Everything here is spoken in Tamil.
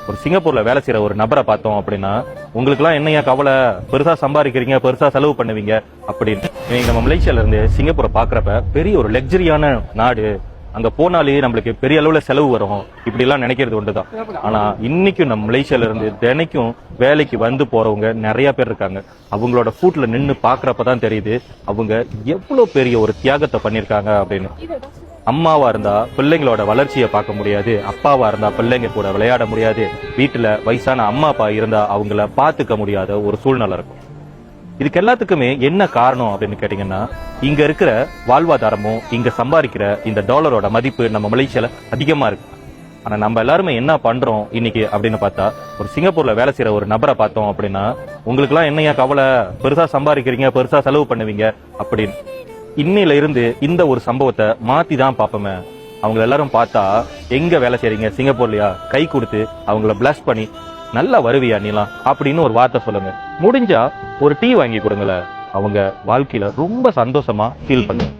ஒரு சிங்கப்பூர்ல வேலை செய்யற ஒரு நபரை பார்த்தோம் அப்படின்னா, உங்களுக்கு எல்லாம் என்னையா கவலை, பெருசா சம்பாதிக்கிறீங்க, பெருசா செலவு பண்ணுவீங்க அப்படின்னு. நீங்க நம்ம மலேசியால இருந்து சிங்கப்பூரை பாக்குறப்ப பெரிய ஒரு லக்ஸரியான நாடு, அங்க போனாலே நம்மளுக்கு பெரிய அளவுல செலவு வரும், இப்படி எல்லாம் நினைக்கிறது ஒன்றுதான். ஆனா இன்னைக்கும் நம்ம மலேசியால இருந்து தினைக்கும் வேலைக்கு வந்து போறவங்க நிறைய பேர் இருக்காங்க. அவங்களோட ஃபுட்ல நின்னு பாக்குறப்பதான் தெரியுது அவங்க எவ்வளவு பெரிய ஒரு தியாகத்தை பண்ணிருக்காங்க அப்படின்னு. அம்மாவா இருந்தா பிள்ளைங்களோட வளர்ச்சியை பார்க்க முடியாது, அப்பாவா இருந்தா பிள்ளைங்க கூட விளையாட முடியாது, வீட்டுல வயசான அம்மா அப்பா இருந்தா அவங்கள பாத்துக்க முடியாத ஒரு சூழ்நிலை இருக்கும். இதுக்கு எல்லாத்துக்குமே என்ன காரணம் அப்படின்னு கேட்டீங்கன்னா, இங்க இருக்கிற வாழ்வாதாரமும் இங்க சம்பாதிக்கிற இந்த டாலரோட மதிப்பு நம்ம மலேசியால அதிகமா இருக்கு. ஆனா நம்ம எல்லாருமே என்ன பண்றோம் இன்னைக்கு அப்படின்னு பார்த்தா, ஒரு சிங்கப்பூர்ல வேலை செய்யற ஒரு நபரை பார்த்தோம் அப்படின்னா, உங்களுக்கு எல்லாம் என்னையா கவலை, பெருசா சம்பாதிக்கிறீங்க, பெருசா செலவு பண்ணுவீங்க அப்படின்னு. இன்னையில இருந்து இந்த ஒரு சம்பவத்தை மாத்தி தான் பாப்போமே. அவங்க எல்லாரும் பார்த்தா, எங்க வேலை செய்றீங்க சிங்கப்பூர்லயா, கை கொடுத்து அவங்கள பிளஸ் பண்ணி நல்லா வருவியா நீலாம் அப்படின்னு ஒரு வார்த்தை சொல்லுங்க. முடிஞ்சா ஒரு டீ வாங்கி கொடுங்களேன், அவங்க வாழ்க்கையில ரொம்ப சந்தோஷமா ஃபீல் பண்ணுங்க.